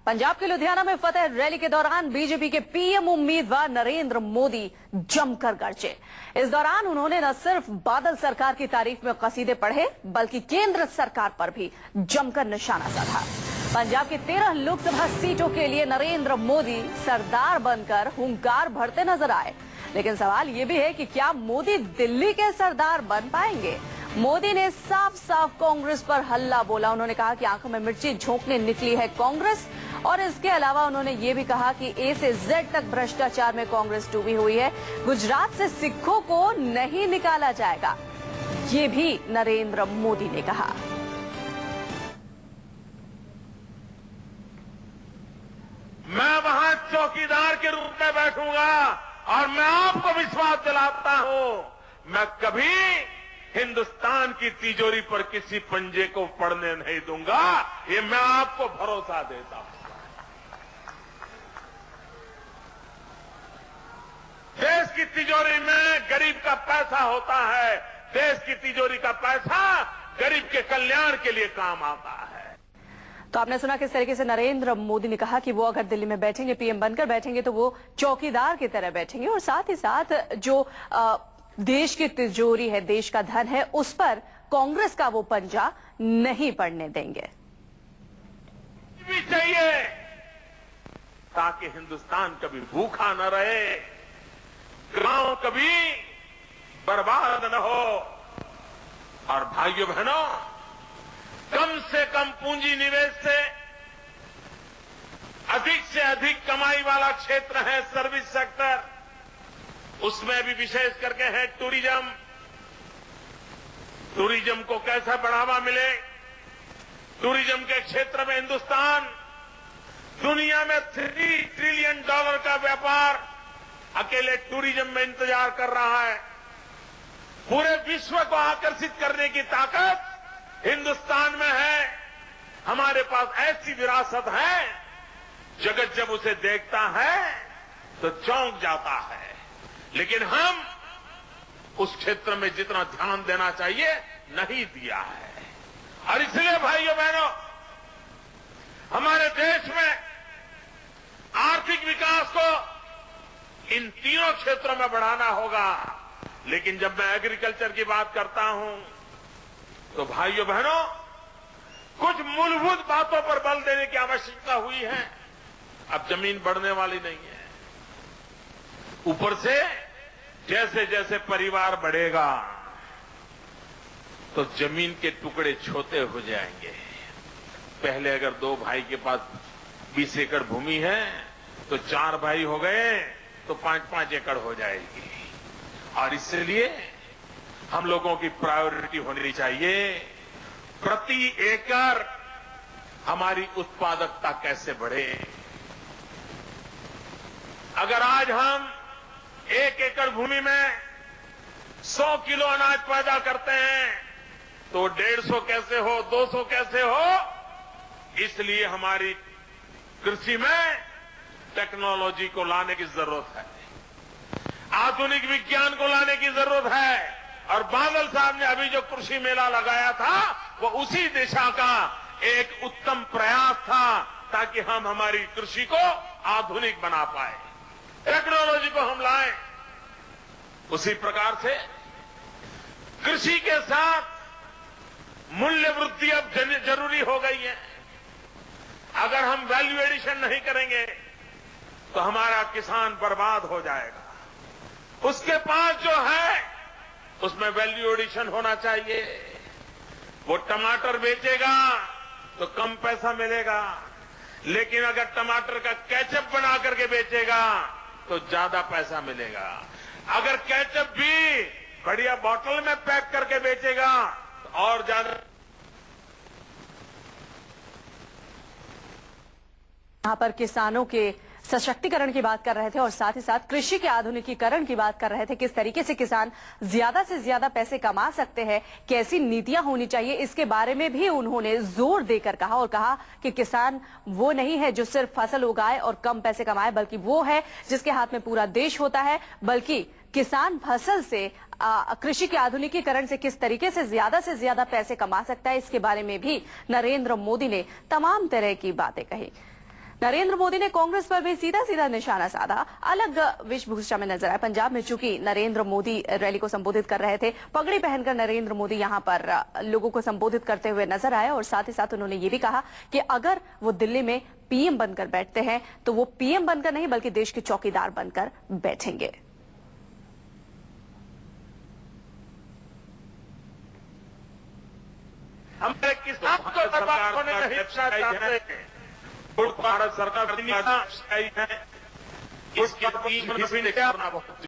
पंजाब के लुधियाना में फतेह रैली के दौरान बीजेपी के पीएम उम्मीदवार नरेंद्र मोदी जमकर गरजे। इस दौरान उन्होंने न सिर्फ बादल सरकार की तारीफ में कसीदे पढ़े बल्कि केंद्र सरकार पर भी जमकर निशाना साधा। पंजाब की 13 लोकसभा सीटों के लिए नरेंद्र मोदी सरदार बनकर हुंकार भरते नजर आए, लेकिन सवाल ये भी है कि क्या मोदी दिल्ली के सरदार बन पाएंगे। मोदी ने साफ साफ कांग्रेस पर हल्ला बोला। उन्होंने कहा कि आंखों में मिर्ची झोंकने निकली है कांग्रेस, और इसके अलावा उन्होंने ये भी कहा कि ए से जेड तक भ्रष्टाचार में कांग्रेस डूबी हुई है। गुजरात से सिखों को नहीं निकाला जाएगा, ये भी नरेंद्र मोदी ने कहा। मैं वहां चौकीदार के रूप में बैठूंगा और मैं आपको विश्वास दिलाता हूं, मैं कभी हिंदुस्तान की तिजोरी पर किसी पंजे को पड़ने नहीं दूंगा। ये मैं आपको भरोसा देता हूं। देश की तिजोरी में गरीब का पैसा होता है, देश की तिजोरी का पैसा गरीब के कल्याण के लिए काम आता है। तो आपने सुना किस तरीके से नरेंद्र मोदी ने कहा कि वो अगर दिल्ली में बैठेंगे, पीएम बनकर बैठेंगे, तो वो चौकीदार की तरह बैठेंगे, और साथ ही साथ जो देश की तिजोरी है, देश का धन है, उस पर कांग्रेस का वो पंजा नहीं पड़ने देंगे। भी चाहिए ताकि हिंदुस्तान कभी भूखा न रहे, गांव कभी बर्बाद न हो, और भाइयों बहनों, कम से कम पूंजी निवेश से अधिक कमाई वाला क्षेत्र है सर्विस सेक्टर। उसमें भी विशेष करके है टूरिज्म। टूरिज्म को कैसे बढ़ावा मिले। टूरिज्म के क्षेत्र में हिंदुस्तान दुनिया में $3 ट्रिलियन का व्यापार अकेले टूरिज्म में इंतजार कर रहा है। पूरे विश्व को आकर्षित करने की ताकत हिंदुस्तान में है। हमारे पास ऐसी विरासत है, जगत जब उसे देखता है तो चौंक जाता है, लेकिन हम उस क्षेत्र में जितना ध्यान देना चाहिए नहीं दिया है। और इसलिए भाइयों बहनों, हमारे देश में आर्थिक विकास को इन तीनों क्षेत्रों में बढ़ाना होगा। लेकिन जब मैं एग्रीकल्चर की बात करता हूं तो भाइयों बहनों, कुछ मूलभूत बातों पर बल देने की आवश्यकता हुई है। अब जमीन बढ़ने वाली नहीं है। ऊपर से जैसे जैसे परिवार बढ़ेगा तो जमीन के टुकड़े छोटे हो जाएंगे। पहले अगर 2 भाई के पास 20 एकड़ भूमि है तो 4 भाई हो गए तो 5-5 एकड़ हो जाएगी। और इसलिए हम लोगों की प्रायोरिटी होनी चाहिए, प्रति एकड़ हमारी उत्पादकता कैसे बढ़े। अगर आज हम 1 एकड़ भूमि में 100 किलो अनाज पैदा करते हैं तो 150 कैसे हो, 200 कैसे हो। इसलिए हमारी कृषि में टेक्नोलॉजी को लाने की जरूरत है, आधुनिक विज्ञान को लाने की जरूरत है। और बादल साहब ने अभी जो कृषि मेला लगाया था वो उसी दिशा का एक उत्तम प्रयास था, ताकि हम हमारी कृषि को आधुनिक बना पाए, टेक्नोलॉजी को हम लाएं। उसी प्रकार से कृषि के साथ मूल्य वृद्धि अब जरूरी हो गई है। अगर हम वैल्यू एडिशन नहीं करेंगे तो हमारा किसान बर्बाद हो जाएगा। उसके पास जो है उसमें वैल्यू एडिशन होना चाहिए। वो टमाटर बेचेगा तो कम पैसा मिलेगा, लेकिन अगर टमाटर का केचप बना करके बेचेगा तो ज्यादा पैसा मिलेगा। अगर केचप भी बढ़िया बोतल में पैक करके बेचेगा तो और ज्यादा। यहां पर किसानों के सशक्तिकरण की बात कर रहे थे और साथ ही साथ कृषि के आधुनिकीकरण की बात कर रहे थे। किस तरीके से किसान ज्यादा से ज्यादा पैसे कमा सकते हैं, कैसी नीतियां होनी चाहिए, इसके बारे में भी उन्होंने जोर देकर कहा, और कहा कि किसान वो नहीं है जो सिर्फ फसल उगाए और कम पैसे कमाए, बल्कि वो है जिसके हाथ में पूरा देश होता है। बल्कि किसान फसल से कृषि के आधुनिकीकरण से किस तरीके से ज्यादा पैसे कमा सकता है, इसके बारे में भी नरेंद्र मोदी ने तमाम तरह की बातें कही। नरेंद्र मोदी ने कांग्रेस पर भी सीधा सीधा निशाना साधा। अलग वेशभूषा में नजर आए। पंजाब में चूंकि नरेंद्र मोदी रैली को संबोधित कर रहे थे, पगड़ी पहनकर नरेंद्र मोदी यहां पर लोगों को संबोधित करते हुए नजर आए और साथ ही साथ उन्होंने ये भी कहा कि अगर वो दिल्ली में पीएम बनकर बैठते हैं तो वो पीएम बनकर नहीं बल्कि देश के चौकीदार बनकर बैठेंगे। हमारे किसान को बर्बाद होने का हिस्सा चाहते हैं। भारत सरकार इसकी